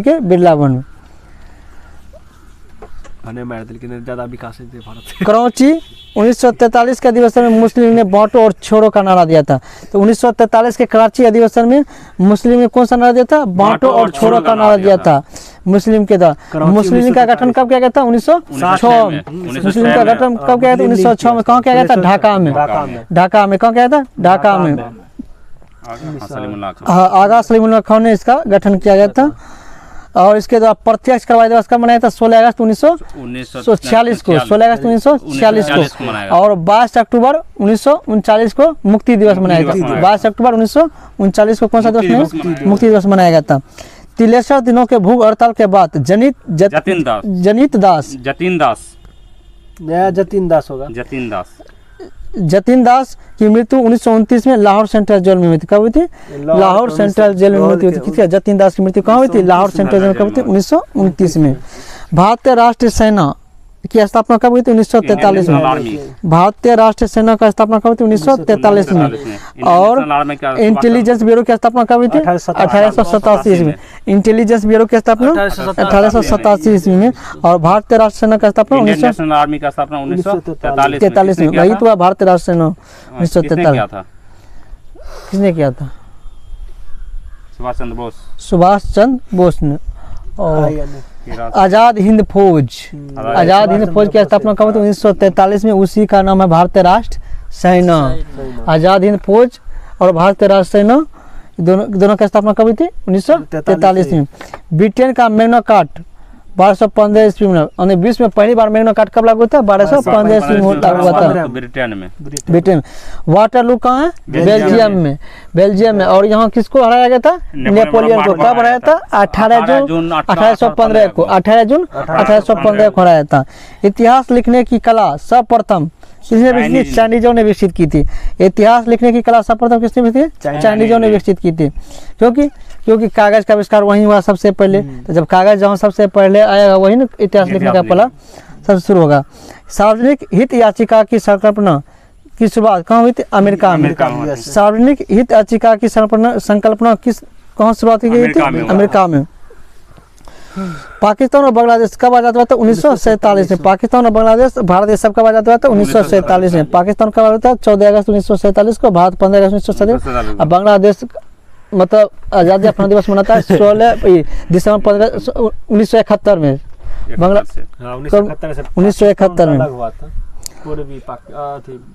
Speaker 1: के बिरला भवन में।
Speaker 3: ज्यादा विकास है भारत।
Speaker 1: कराची 1943 के अधिवेशन में मुस्लिम लीग ने बांटो और छोड़ो का नारा दिया था। तो 1943 के कराची अधिवेशन में मुस्लिम ने कौन सा नारा दिया था? बांटो और छोड़ो का नारा दिया था मुस्लिम के द्वारा। मुस्लिम लीग का गठन कब किया गया था? 1906 में। मुस्लिम लीग का गठन कब किया गया था? 1906 में। कहाँ किया गया था? ढाका में। कहाँ किया था? ढाका में। आगा सलीमुल्लाह खान ने इसका गठन किया गया था। और इसके द्वारा प्रत्यक्ष करवाई दिवस कब मनाया था? 16 अगस्त 1946 को। 16 अगस्त 1946 को। और 22 अक्टूबर 1939 को मुक्ति दिवस मनाया गया था। 22 अक्टूबर 1939 को कौन सा दिवस? मुक्ति दिवस मनाया गया था। 63 दिनों के भूख हड़ताल के बाद जतिन दास की मृत्यु 1929 में लाहौर सेंट्रल जेल में हुई थी। कब हुई थी? लाहौर सेंट्रल जेल में हुई थी। किसका? जतिन दास की मृत्यु कहाँ हुई थी? लाहौर सेंट्रल जेल में। कब हुई थी? 1929 में। भारतीय राष्ट्रीय सेना की स्थापना कब हुई थी? 1943 में। भारतीय राष्ट्रीय सेना का स्थापना कब हुई थी? 1943 में। और इंटेलिजेंस ब्यूरो की स्थापना कब हुई थी? 1887 ईस्वी में। इंटेलिजेंस ब्यूरो की स्थापना 1887 ईस्वी में। और भारतीय राष्ट्रीय सेना का स्थापना 1943 में। वही तो भारतीय राष्ट्रीय सेना 1943। किसने किया था? सुभाष चंद्र बोस ने। और आजाद हिंद फौज की स्थापना कब हुई थी? 1943 में। उसी का नाम है भारतीय राष्ट्र सेना। आजाद हिंद फौज और भारतीय राष्ट्र सेना दोनों की स्थापना कब हुई थी? 1943 में। ब्रिटेन का मैग्ना कार्टा 1215 ईस्वी में। विश्व में पहली बार मैग्ना कार्टा कब लागू था? 1215 ईस्वी में लागू हुआ था ब्रिटेन में। वाटरलू कहाँ है? बेल्जियम में। और यहाँ किसको हराया गया था? नेपोलियन को। कब हराया था? 18 जून 1815 को। 18 जून 1815 को हराया था। इतिहास लिखने की कला सर्वप्रथम किसने विकसित? चाइनीजों ने विकसित की थी। इतिहास लिखने की कला सर्वप्रथम किसने विकसित? चाइनीजों ने विकसित की थी। क्योंकि कागज का आविष्कार वहीं हुआ सबसे पहले। तो जब कागज जहाँ सबसे पहले आएगा वही ना इतिहास लिखने का पहला सबसे शुरू होगा। सार्वजनिक हित याचिका की संकल्पना की शुरुआत कहाँ हुई थी? अमेरिका में।
Speaker 2: अमेरिका में हुई थी।
Speaker 1: सार्वजनिक हित याचिका की संकल्पना किस कहाँ शुरुआत की गई थी?
Speaker 2: अमेरिका में।
Speaker 1: अमेरिका में। पाकिस्तान और बांग्लादेश कब आजाद हुआ था? 1947 में। पाकिस्तान और बांग्लादेश भारत ये सब कब आजाद हुआ था? 1947 में। पाकिस्तान कब आजाद हुआ था? 14 अगस्त 1947 को, भारत 15 अगस्त 1947। अब बांग्लादेश मतलब आज़ादी अपना दिवस मनाता है 16 दिसंबर 1971 में। बांग्ला
Speaker 3: हाँ
Speaker 1: 1971 में
Speaker 3: अलग हुआ था पूर्वी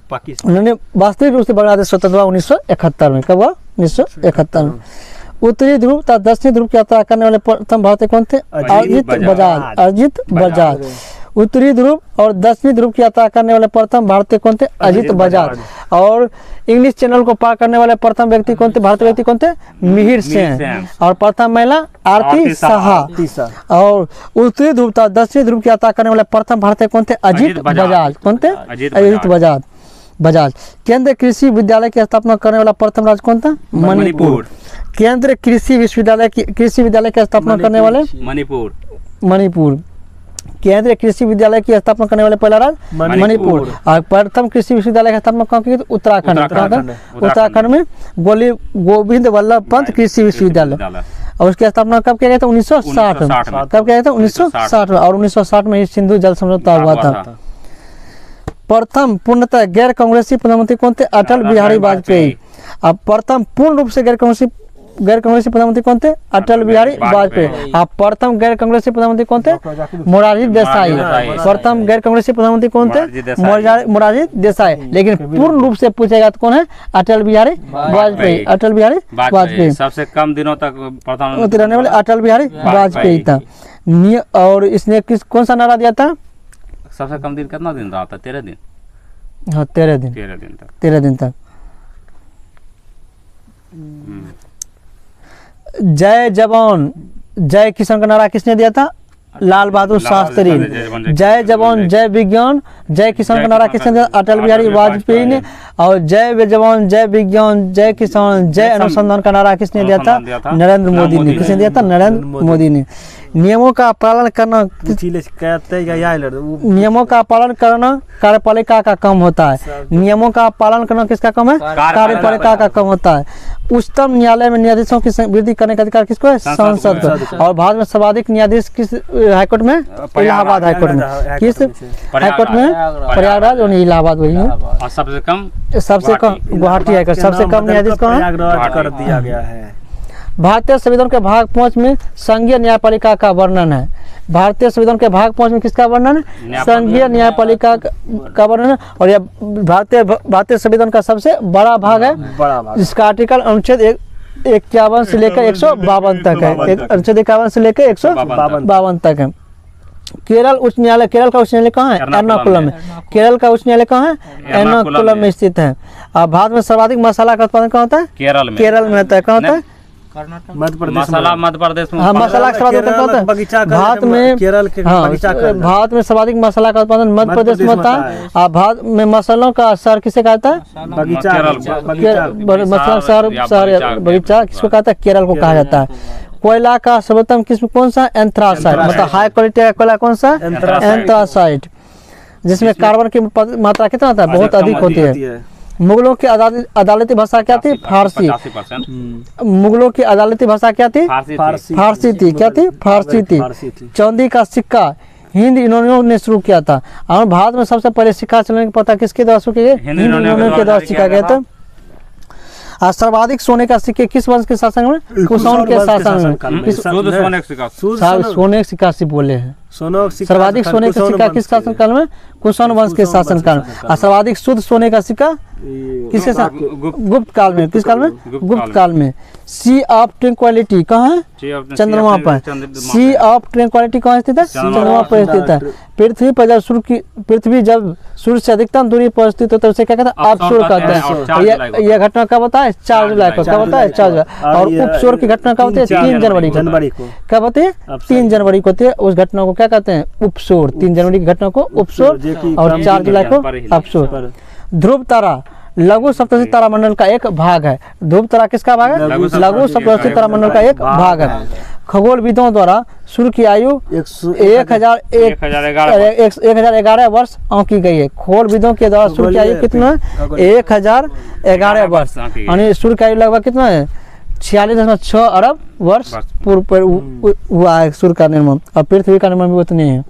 Speaker 3: पाकिस्तान।
Speaker 1: उन्होंने वास्तविक रूप से बांग्लादेश स्वतंत्र हुआ 1971 में। कब हुआ? 1971 में। उत्तरी ध्रुव तथा दक्षिणी ध्रुव की यात्रा करने वाले प्रथम भारतीय कौन थे? अजित बजाज। अजित बजाज। उत्तरी ध्रुव और दक्षिणी ध्रुव की यात्रा करने वाले प्रथम भारतीय कौन थे? अजित बजाज। और इंग्लिश चैनल को पार करने वाले प्रथम व्यक्ति कौन थे? भारतीय व्यक्ति कौन थे? मिहिर सेन। और प्रथम महिला आरती साहा। और उत्तरी ध्रुव तथा दक्षिणी ध्रुव की यात्रा करने वाले प्रथम भारतीय कौन थे? अजित बजाज। कौन थे? अजित बजाज। बजाज। केंद्रीय कृषि विद्यालय की स्थापना करने वाला प्रथम राज्य कौन था? मणिपुर। केंद्रीय कृषि विश्वविद्यालय की स्थापना करने वाले? मणिपुर। केंद्रीय कृषि विद्यालय की स्थापना करने वाले पहला राज्य? मणिपुर। और प्रथम कृषि विश्वविद्यालय की स्थापना कहाँ की? उत्तराखंड। उत्तराखंड में गोविंद वल्लभ पंत कृषि विश्वविद्यालय। और उसकी स्थापना कब किया गया था? 1960 में। कब किया गया था? 1960 में। और 1960 में ही सिंधु जल समझौता हुआ था। प्रथम पूर्णतः गैर कांग्रेसी प्रधानमंत्री कौन थे? अटल बिहारी वाजपेयी। अब प्रथम पूर्ण रूप से गैर कांग्रेसी प्रधानमंत्री कौन थे? अटल बिहारी वाजपेयी। अब प्रथम गैर कांग्रेसी प्रधानमंत्री कौन थे? मोरारजी देसाई। प्रथम गैर कांग्रेसी प्रधानमंत्री कौन थे? मोरारजी देसाई। लेकिन पूर्ण रूप से पूछेगा तो कौन है? अटल बिहारी वाजपेयी। अटल बिहारी वाजपेयी।
Speaker 2: सबसे कम दिनों तक प्रधानमंत्री
Speaker 1: रहने वाले अटल बिहारी वाजपेयी था। और इसने कौन सा नारा दिया था?
Speaker 2: सबसे कम दिन कितना दिन रहा था? 13 दिन।
Speaker 1: हाँ 13 दिन। 13 दिन तक। जय जवान जय किसान का नारा किसने दिया था? लाल बहादुर शास्त्री। जय जवान जय विज्ञान जय किसान का नारा किसने दिया? अटल बिहारी वाजपेयी ने। और जय जवान जय विज्ञान जय किसान जय अनुसंधान का नारा किसने दिया था? नरेंद्र मोदी ने। किसने दिया था? नरेंद्र मोदी ने। नियमों का पालन करना कार्यपालिका का काम होता है। नियमों का पालन करना किसका काम है? कार्यपालिका का काम होता है। उच्चतम न्यायालय में न्यायाधीशों की वृद्धि करने का अधिकार किसको है? संसद को। और भारत में सर्वाधिक न्यायाधीश किस हाईकोर्ट में? इलाहाबाद हाईकोर्ट में। किस हाईकोर्ट में? प्रयागराज और इलाहाबाद वही है।
Speaker 2: और सबसे कम
Speaker 1: गुवाहाटी हाईकोर्ट। सबसे कम न्यायाधीश कौन है?
Speaker 3: कर दिया गया है।
Speaker 1: भारतीय संविधान के भाग 5 में संघीय न्यायपालिका का वर्णन है। भारतीय संविधान के भाग 5 में किसका वर्णन है? संघीय न्यायपालिका का वर्णन है। और यह भारतीय संविधान का सबसे बड़ा भाग है। जिसका आर्टिकल अनुच्छेद 51 से लेकर 152 तक है। अनुच्छेद 51 से लेकर 152 तक है। केरल उच्च न्यायालय, केरल का उच्च न्यायालय कहाँ है? एर्नाकुलम में। केरल का उच्च न्यायालय कहाँ है? एर्नाकुलम में स्थित है। और भारत में सर्वाधिक मसाला का उत्पादन कहाँ होता है? केरल में होता है। कहाँ होता है?
Speaker 3: मध्य प्रदेश
Speaker 1: में। हाँ मसाला का उत्पादन कहाँ होता है? भारत में
Speaker 3: केरल के
Speaker 1: भारत में सर्वाधिक मसाला का उत्पादन मध्य प्रदेश में होता है। और भारत में मसालों का शहर किसे कहता है? मसाला शहर बगीचा किसको कहता है? केरल को कहा जाता है। कोयला का सर्वोत्तम किस्म कौन सा? एंथ्रासाइट। मतलब हाई क्वालिटी का कोयला कौन सा? एंथ्रासाइट। जिसमें कार्बन की मात्रा कितना होता है? बहुत अधिक होती है। मुगलों की अदालती भाषा क्या थी? फारसी। मुगलों की अदालती भाषा क्या थी? फारसी थी। क्या थी? फारसी थी। चांदी का सिक्का हिंद यूनियन ने शुरू किया था। और भारत में सबसे पहले सिक्का चलने का पता किसके द्वारा शुरू किया गया? हिंद यूनियन के द्वारा सिक्का गया था। सर्वाधिक सोने का सिक्के किस वंश के शासन में? कुषाण के शासन में। सोने के सिक्का से बोले हैं। सर्वाधिक सोने का सिक्का किस शासन काल में? कुषाण वंश के शासन काल में। और सर्वाधिक शुद्ध सोने का सिक्का किसके साथ? गुप्त काल में। किस काल में? गुप्त काल में। सी ऑफ ट्रैंक्विलिटी कहाँ है? चंद्रमा पर। सी ऑफ ट्रैंक्विलिटी कहाँ स्थित है? चंद्रमा पर स्थित है। पृथ्वी जब सूर्य से अधिकतम दूरी पर स्थित होता है उसे क्या कहता है? अपसूर्य कहते हैं। यह घटना कब होता है? 4 जुलाई को। कब होता है? 4 जुलाई। और उपसूर्य की घटना कब होती है? 3 जनवरी को। कब होती है? 3 जनवरी को होती है। उस घटना को क्या कहते हैं? उपसूर्य। 3 जनवरी की घटना को उपसूर्य और 4 जुलाई को अपसूर्य। ध्रुव तारा लघु सप्तर्षि तारामंडल का एक भाग है। ध्रुव तारा किसका भाग है? लघु सप्तर्षि तारामंडल का एक भाग है। खगोलविदों द्वारा सूर्य की आयु 1011 वर्ष आंकी गई है। खगोलविदों के द्वारा सूर्य की आयु कितना है? 1011 वर्ष। यानी सूर्य की आयु लगभग कितना है? 46.6 अरब वर्ष पूर्व पर हुआ है सूर्य का निर्माण। और पृथ्वी का निर्माण भी उतनी है।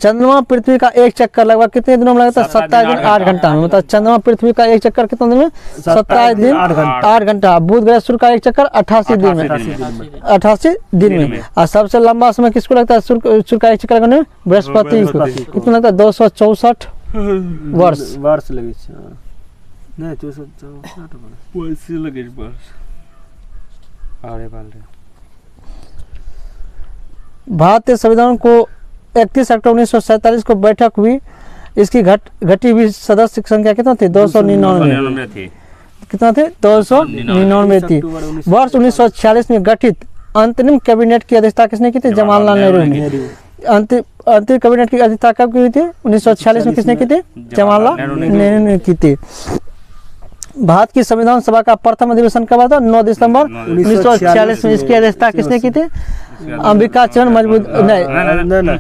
Speaker 1: चंद्रमा पृथ्वी का एक चक्कर लगभग कितने दिनों में लगता है? 27 दिन 8 घंटा में। मतलब चंद्रमा पृथ्वी का एक चक्कर कितने दिन में? 27 दिन 8 घंटा। बुध ग्रह सूर्य का एक चक्कर 88 दिन में, 88 दिन में। और सबसे लंबा समय किसको लगता है सूर्य का एक चक्कर करने में? बृहस्पति को। कितना लगता है? 264 वर्ष
Speaker 3: लगे नहीं 264 लगे वर्ष।
Speaker 1: भारतीय संविधान को 31 अक्टूबर 1947 को बैठक हुई। इसकी घटी हुई सदस्य संख्या कितना थी? 299 थी। कितना थे? 299 थी। वर्ष 1946 में गठित अंतरिम कैबिनेट की अध्यक्षता किसने की थी? जवाहरलाल नेहरू ने। अंतरिम कैबिनेट की अध्यक्षता कब की थी? 1946 में किसने की थी? जवाहरलाल नेहरू ने की थी। भारत की संविधान सभा का प्रथम अधिवेशन कब था? 9 दिसंबर 1946 में। इसकी अध्यक्षता किसने की थी? अंबिका चरण मजबूत नहीं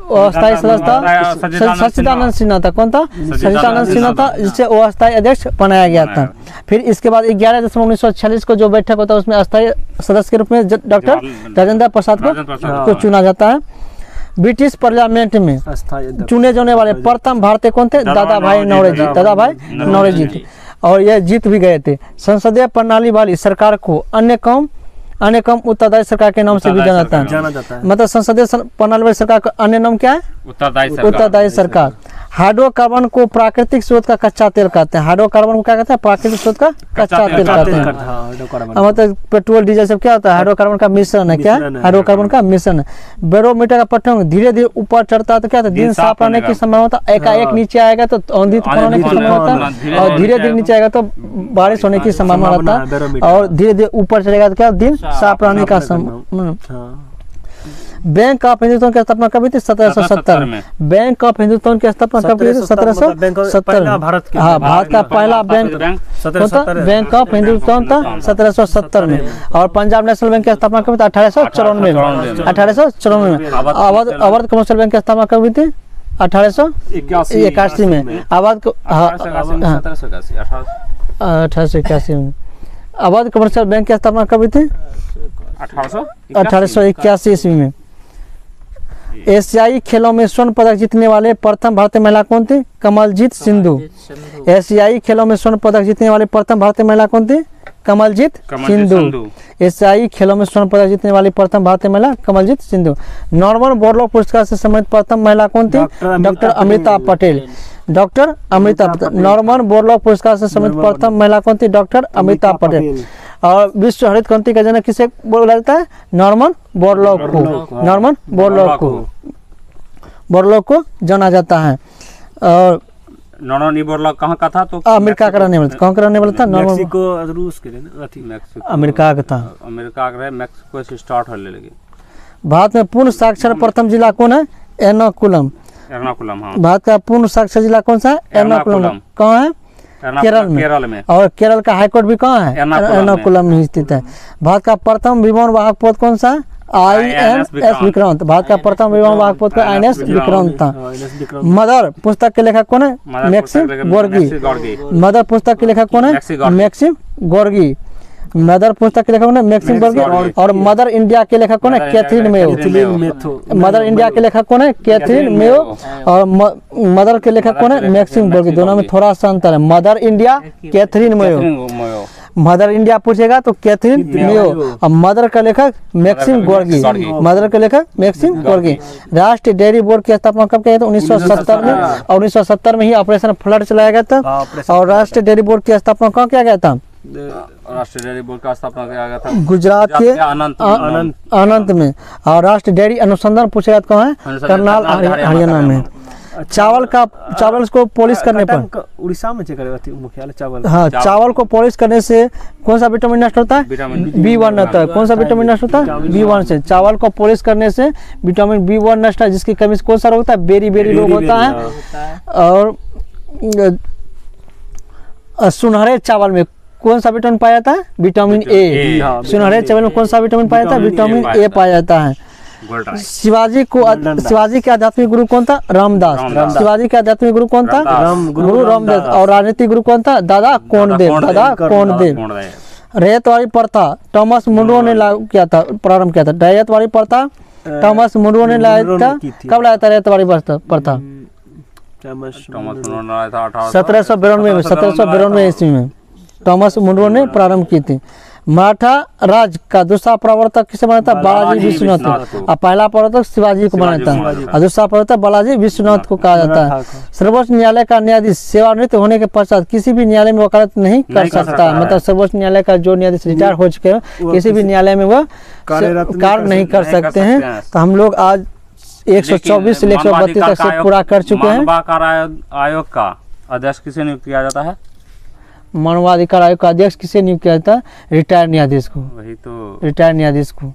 Speaker 1: अस्थायी सदस्य सच्चिदानंद सिन्हा था। कौन था? सच्चिदानंद सिन्हा था, जिससे वो अस्थायी अध्यक्ष बनाया गया था। फिर इसके बाद 11 दिसंबर 1946 को जो बैठक होता है उसमें अस्थायी सदस्य के रूप में डॉक्टर राजेंद्र प्रसाद को चुना जाता है। ब्रिटिश पार्लियामेंट में चुने जाने वाले प्रथम भारतीय कौन थे? दादा भाई नौरोजी थे। और यह जीत भी गए थे। संसदीय प्रणाली वाली सरकार को अन्य कम उत्तरदायी सरकार के नाम से भी जाना जाता है। मतलब संसदीय प्रणाली वाली सरकार का अन्य नाम क्या है? उत्तरदायी सरकार। हाइड्रोकार्बन को प्राकृतिक स्रोत का कच्चा तेल कहते हैं। हाइड्रोकार्बन को क्या कहते हैं? प्राकृतिक स्रोत का कच्चा तेल कहते हैं। मतलब पेट्रोल डीजल सब क्या होता है? हाइड्रोकार्बन का मिश्रण है। क्या? हाइड्रोकार्बन का मिश्रण है। बैरोमीटर का पट्टन धीरे धीरे ऊपर चढ़ता है तो क्या होता है? दिन साफ रहने की संभावना होता है। एकाएक नीचे आएगा तो आंधी तूफान होने की संभावना होता है। और धीरे धीरे नीचे आएगा तो बारिश होने की संभावना रहता है। और धीरे धीरे ऊपर चलेगा तो क्या? दिन साफ रहने का संभावना। बैंक ऑफ हिंदुस्तान की स्थापना कब हुई थी? 1770 में। बैंक ऑफ हिंदुस्तान की स्थापना कब हुई थी? 1770 में। हाँ, भारत का पहला बैंक बैंक ऑफ हिंदुस्तान था 1770 में। और पंजाब नेशनल बैंक की स्थापना कब हुई थी? 1894 में। 1894 में। अवध कमर्शियल बैंक की स्थापना कब हुई थी? 1881 में। अवध 1881 में। अवध कमर्शियल बैंक की स्थापना कब हुई थी? 1881 ईस्वी में। एशियाई खेलों में स्वर्ण पदक जीतने वाले प्रथम भारतीय महिला कौन थी? कमलजीत सिंधु। एशियाई खेलों में स्वर्ण पदक जीतने वाले प्रथम भारतीय महिला कौन थी? कमलजीत सिंधु। एशियाई खेलों में स्वर्ण पदक जीतने वाली प्रथम भारतीय महिला कमलजीत सिंधु। नॉर्मन बोरलॉग पुरस्कार से सम्मानित प्रथम महिला कौन थी? Doctor Amrita Patel. Doctor Amrita Patel. Norman Borlaug पुरस्कार से सम्मानित प्रथम महिला कौन थी? डॉक्टर अमृता पटेल। और विश्व हरित क्रांति का जनक किसे बोला जाता है? नॉर्मन बोरलॉग को। नॉर्मन बोरलॉग को जाना जाता है। और
Speaker 2: नॉर्मन बोरलॉग कहाँ का था? तो
Speaker 1: अमेरिका का रहने वाला था। कहाँ का रहने वाला था?
Speaker 3: मेक्सिको रूस के मैक्सिको
Speaker 1: अमेरिका का था।
Speaker 2: अमेरिका का मैक्सिको से स्टार्ट होने लगे।
Speaker 1: भारत में पूर्ण साक्षर प्रथम जिला कौन है? एर्नाकुलम।
Speaker 2: हाँ।
Speaker 1: भारत का पूर्ण साक्षर जिला कौन सा है? एर्नाकुलम। कहाँ है? केरल में। और केरल का हाईकोर्ट भी कहाँ है? एर्नाकुलम में स्थित है। भारत का प्रथम विमान वाहक पोत कौन सा है? INS विक्रांत। भारत का प्रथम विमान वाहक पोत का INS विक्रांत था। मदर पुस्तक के लेखक कौन है? मैक्सिम गोर्गी। मदर पुस्तक के लेखक कौन है? मैक्सिम गोर्गी। मदर पुस्तक के लेखक कौन है? मैक्सिम गोर्गी। और मदर इंडिया के लेखक कौन है? Catherine Mayo. मदर इंडिया के लेखक कौन है? Catherine Mayo. और मदर के लेखक कौन है? मैक्सिम गोर्गी। दोनों में थोड़ा सा अंतर है। Mother India, Catherine Mayo. Mother India पूछेगा तो कैथरीन मेयो। और मदर का लेखक मैक्सिम गोर्गी। मदर का लेखक मैक्सिम गोर्गी। राष्ट्रीय डेयरी बोर्ड की स्थापना कब किया था? 1970 में। और 1970 में ही ऑपरेशन फ्लड चलाया गया था। और राष्ट्रीय डेयरी बोर्ड की स्थापना कहाँ किया गया था?
Speaker 2: राष्ट्रीय डेयरी बोर्ड का स्थापना किया गया था
Speaker 1: गुजरात के अनंत में। और राष्ट्रीय डेयरी अनुसंधान पूछेगा तो कहाँ है? करनाल हरियाणा में। चावल को पॉलिश करने पर
Speaker 3: उड़ीसा में मुख्यालय चावल।
Speaker 1: हाँ, चावल को पॉलिश करने से कौन सा विटामिन नष्ट होता है? B1 होता है। कौन सा विटामिन नष्ट होता है? B1 से। चावल को पॉलिश करने से विटामिन B1 नष्ट है, जिसकी कमी से कौन सा रोग होता है? बेरी रोग होता है। और सुनहरे चावल में कौन सा विटामिन पाया जाता है? Vitamin A.
Speaker 3: हाँ,
Speaker 1: सुनहरे चावल में कौन सा विटामिन पाया जाता है? विटामिन ए पाया जाता है।
Speaker 2: Gold rice.
Speaker 1: शिवाजी के आध्यात्मिक गुरु कौन था? रामदास। शिवाजी के आध्यात्मिक गुरु कौन था? गुरु रामदास। और राजनीतिक गुरु कौन था? दादा कोंडदेव। दादा कोंडदेव। रैयतवाड़ी प्रथा टॉमस मुनरो ने लागू किया था, प्रारंभ किया था। रैयतवाड़ी प्रथा टॉमस मुनरो ने लाया था। कब लाया था रैयतवाड़ी प्रथा? 1792 ईस्वी में टॉमस मुनरो ने प्रारंभ की थी। मराठा राज का दूसरा प्रवर्तक किसे बना था? बालाजी विश्वनाथ। और पहला प्रवर्तक शिवाजी को बना था और दूसरा प्रवर्तक बालाजी विश्वनाथ को कहा जाता है। सर्वोच्च न्यायालय का न्यायाधीश सेवानिवृत्त होने के पश्चात किसी भी न्यायालय में वकालत नहीं कर सकता। मतलब सर्वोच्च न्यायालय का जो न्यायाधीश रिटायर हो चुके हैं किसी भी न्यायालय में वह कार्य नहीं कर सकते हैं। तो हम लोग आज 124 से 132 तक से पूरा कर चुके हैं।
Speaker 2: मानवाधिकार आयोग का अध्यक्ष किसे नियुक्त किया जाता है?
Speaker 1: मानवाधिकार आयोग का अध्यक्ष किसे नियुक्त किया जाता है? रिटायर्ड न्यायाधीश को।
Speaker 2: वही तो
Speaker 1: रिटायर्ड न्यायाधीश को।